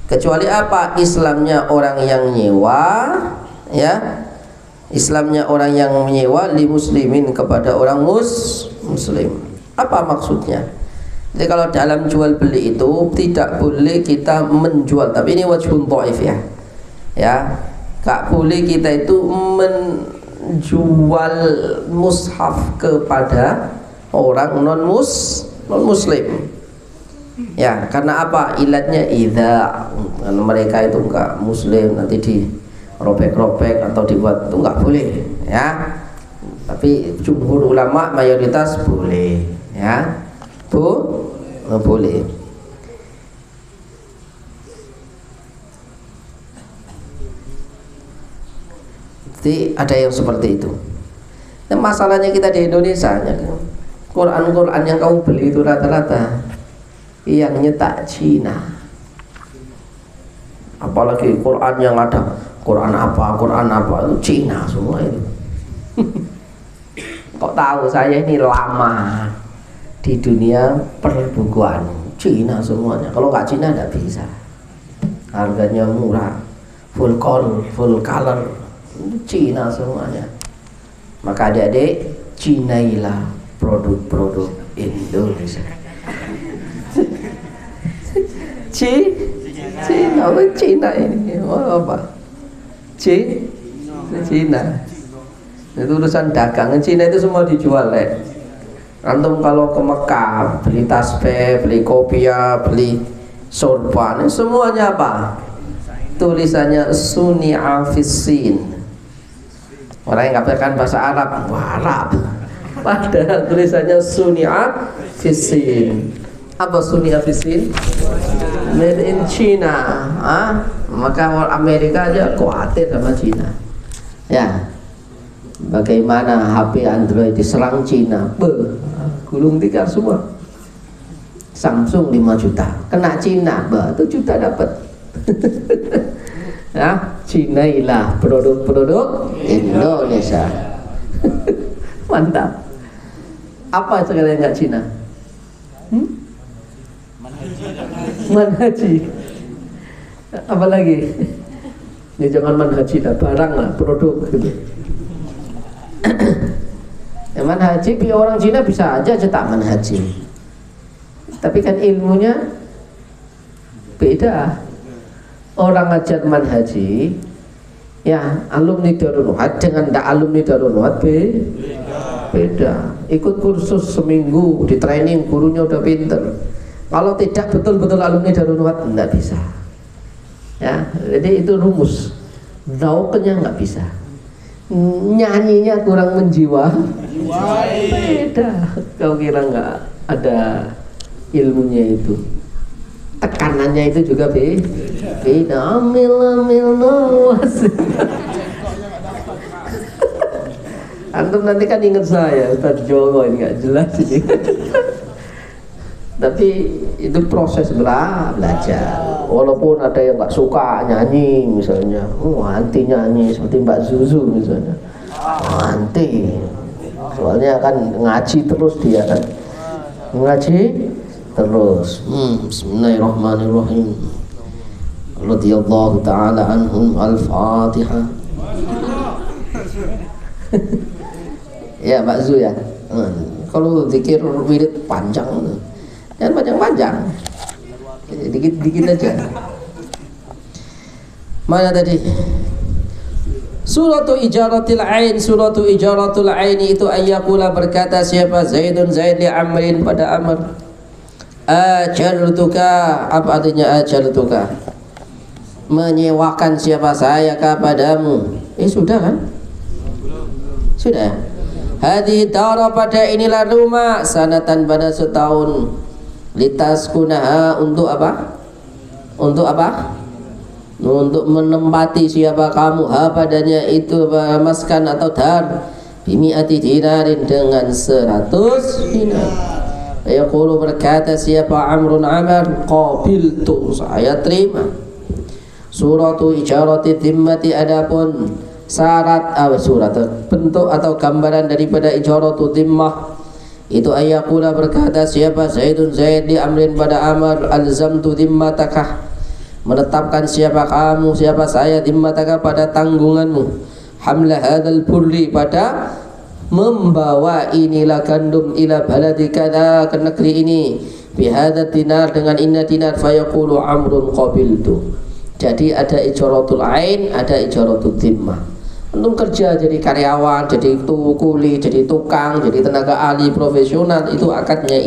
Kecuali apa? Islamnya orang yang nyewa, ya. Islamnya orang yang menyewa li muslimin kepada orang muslim. Apa maksudnya? Jadi kalau dalam jual beli itu tidak boleh kita menjual, tapi ini wajhun dhaif ya. Ya. Gak boleh kita itu menjual mushaf kepada orang non muslim. Ya, karena apa? Ilatnya idza mereka itu enggak muslim nanti dirobek-robek atau dibuat itu enggak boleh, ya. Tapi jumhur ulama mayoritas boleh, ya. Boleh. Jadi ada yang seperti itu. Dan masalahnya kita di Indonesia, Quran yang kamu beli itu rata-rata yang nyetak Cina. Apalagi Quran yang ada Quran apa itu Cina semua itu. Kok tahu saya ini lama di dunia perbukuan Cina semuanya. Kalau nggak Cina nggak bisa. Harganya murah, full color. Cina semuanya. Maka adik-adik, cinailah produk-produk Indonesia. Cina, Cina ini. Oh, apa? Cina. Itu urusan dagang. Cina itu semua dijual, Antum kalau ke Mekah beli tasbih, beli kopiah, beli sorban, semuanya apa? Tulisannya Suni'a Fissin. Orang yang katakan bahasa Arab, Arab. Padahal tulisannya Suni'a Fissin. Apa Suni'a Fissin? Made in China. Maka orang Amerika aja khawatir sama Cina. Ya. Bagaimana HP Android diserang Cina? Gulung tikar semua. Samsung 5 juta, kena Cina, 1 juta dapat. Ya, Cina ilah produk-produk Indonesia. Mantap. Apa sekarang enggak Cina? Manhaji. Apa lagi? Ya jangan manhaji lah, barang lah, produk gitu. Ya, manhaji orang Cina bisa aja cetak manhaji, tapi kan ilmunya beda. Orang ajar manhaji, ya alumni Darul Nuhat dengan ndak alumni Darul Nuhat beda. Ikut kursus seminggu, di training gurunya udah pinter. Kalau tidak betul-betul alumni Darul Nuhat nggak bisa. Ya, jadi itu rumus. Zauknya nggak bisa. Nyanyinya kurang menjiwa, beda. Kau kira nggak ada ilmunya itu, tekanannya itu juga beda. Amil nawas. Antum nanti kan ingat saya Ustaz Joko, ini nggak jelas ini. Tapi itu proses belajar. Walaupun ada yang nggak suka nyanyi misalnya, anti nyanyi seperti Mbak Zuzu misalnya, anti. Soalnya kan ngaji terus dia kan, ngaji terus. Bismillahirrahmanirrahim. Radhiyallahu ta'ala anhum. Al-Fatihah. Ya Mbak Zu ya. Kalau zikir wirid panjang, jangan panjang-panjang, dikit-dikit aja. Mana tadi? Suratu Ijaratil Ain. Suratu Ijaratul Ain itu ayyakula, berkata siapa Zaidun Zaid li Amrin pada Amr, ajaltuka. Apa artinya ajaltuka? Menyewakan siapa saya kepadamu. Sudah kan? Sudah. Hadhi dara, pada inilah rumah, sanatan pada setahun, litaskunaha, untuk apa? Untuk apa? Untuk menempati siapa kamu ha padanya itu maskan atau dar, bimi'ati dinarin, dengan 100 dinar. Yaqulu, berkata siapa Amrun Amr, qabiltu, saya terima. Suratu ijarati dhimmati, adapun syarat surat bentuk atau gambaran daripada ijaratu dhimmah itu ayakula, berkata siapa Zaidun Zaid di Amrin pada Amr, alzamtu dhimmataka, menetapkan siapa kamu, siapa saya, dhimmataka, pada tanggunganmu, hamla hadzal burri, pada membawa inilah gandum, ila baladi kada, ke negeri ini, bihadzal dinar, dengan inna dinar. Fayaqulu Amrun qabiltu. Jadi ada ijaratul ain, ada ijaratul dhimmah. Antum kerja jadi karyawan, jadi kuli, jadi tukang, jadi tenaga ahli profesional, itu akadnya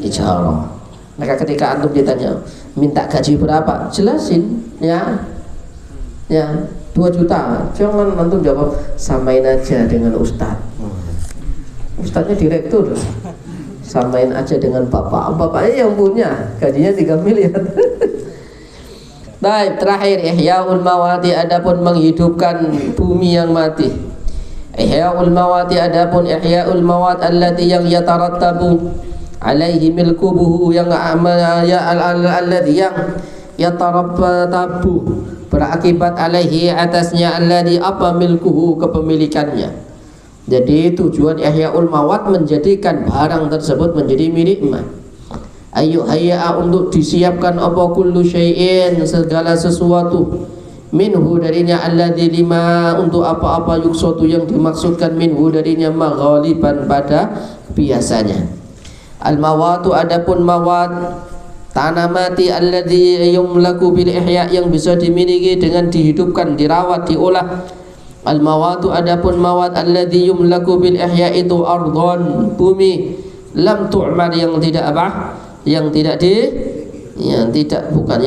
ijarah. Maka ketika antum ditanya minta gaji berapa, jelasin ya 2 juta. Jangan antum jawab samain aja dengan ustadz. Ustadznya direktur, samain aja dengan bapaknya yang punya gajinya 3 miliar. Baik, terakhir Ihya'ul Mawati, adapun menghidupkan bumi yang mati. Ihya'ul Mawati, adapun Ihya'ul Mawat allati yang yatarattabu alaihi milkubuhu, yang alladhi yang yatarattabu, berakibat alaihi, atasnya, alladhi apa milkuhu, kepemilikannya. Jadi tujuan Ihya'ul Mawat menjadikan barang tersebut menjadi miliknya. Ayu hayya, untuk disiapkan apa kullu syai'in, segala sesuatu, minhu darinya, alladzi lima, untuk apa-apa, yuksatu yang dimaksudkan, minhu darinya, maghaliban pada biasanya. Al mawatu, adapun mawat Tanah mati alladzi yumlaku bil ihya, yang bisa dimiliki dengan dihidupkan, dirawat, diolah. Al mawatu, adapun mawat alladzi yumlaku bil ihya itu ardhon, bumi, lam tu'mar, yang tidak apa? Yang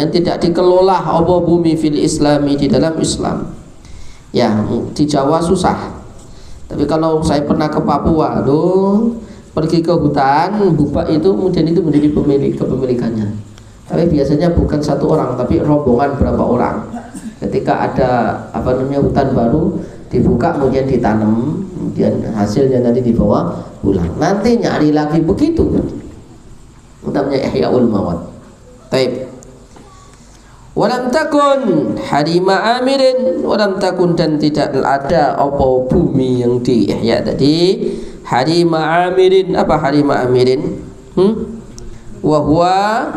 tidak dikelola apa bumi fil islami, di dalam Islam. Ya, di Jawa susah. Tapi kalau saya pernah ke Papua, pergi ke hutan, bubak itu kemudian itu menjadi kepemilikannya. Tapi biasanya bukan satu orang, tapi rombongan berapa orang. Ketika ada hutan baru dibuka, kemudian ditanam, kemudian hasilnya nanti dibawa pulang. Nanti nyari lagi begitu. Namanya ihyaul mawat. Taib. Walam takun harima amirin, walam takun, dan tidak ada apa bumi yang di ihya tadi. Harima amirin, apa harima amirin? Wa huwa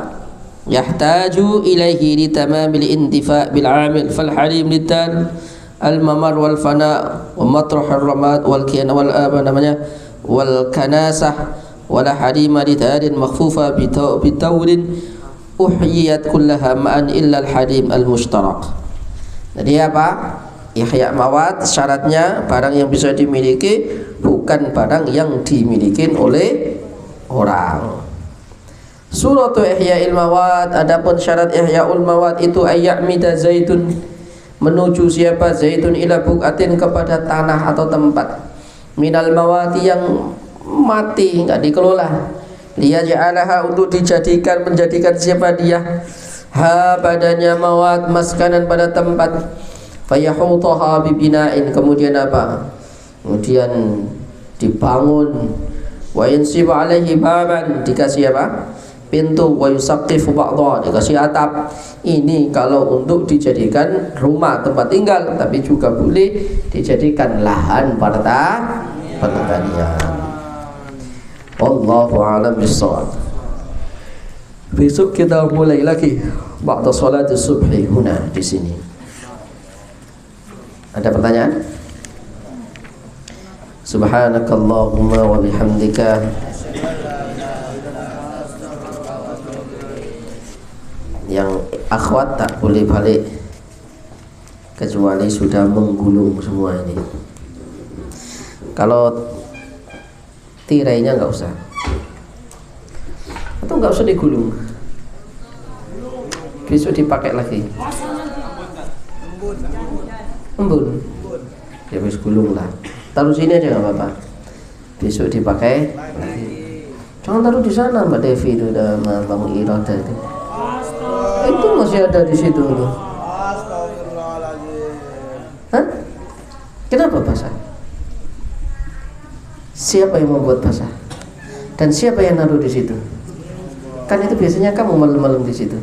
yahtaju ilaihi li tamamil intifa' bil amil, fal harim litan al mamar wal fana wa matrah ar ramad wal kiana wal wal kanasah, wala harima lidharin makhfufa bitawrin uhyiyat kullaha ma'an illa al-hadim al-mushtarak. Jadi apa? Ihya mawat syaratnya barang yang bisa dimiliki, bukan barang yang dimiliki oleh orang. Suratu ihya'il mawat, adapun syarat ihya'ul mawat itu ayya'mida zaitun, menuju siapa zaitun ila bukatin, kepada tanah atau tempat, minal mawati, yang mati, enggak dikelola, dia ja'alaha, untuk menjadikan siapa dia, ha padanya mawat, maskanan, pada tempat, fayahutaha bibina'in, kemudian apa? Kemudian dibangun, wa yansib alaihi baban, dikasih apa? Pintu, wa yusaqifu ba'dha, dikasih atap. Ini kalau untuk dijadikan rumah tempat tinggal, tapi juga boleh dijadikan lahan pertanian. Wallahu a'lam bissawab. Besok kita mulai lagi ba'da salat subhi huna, di sini. Ada pertanyaan? Subhanakallahumma wa bihamdika, yang akhwat tak boleh balik kecuali sudah menggulung semua ini. Kalau tirainya nggak usah, atau nggak usah digulung, besok dipakai lagi. Embun, ya wis gulung lah. Taruh sini aja nggak apa-apa. Besok dipakai lagi. Jangan taruh di sana, Mbak Devi itu udah Bang Irada itu. Itu masih ada di situ. Hah? Kenapa basah? Siapa yang membuat basah? Dan siapa yang naruh di situ? Kan itu biasanya kamu malam-malam di situ.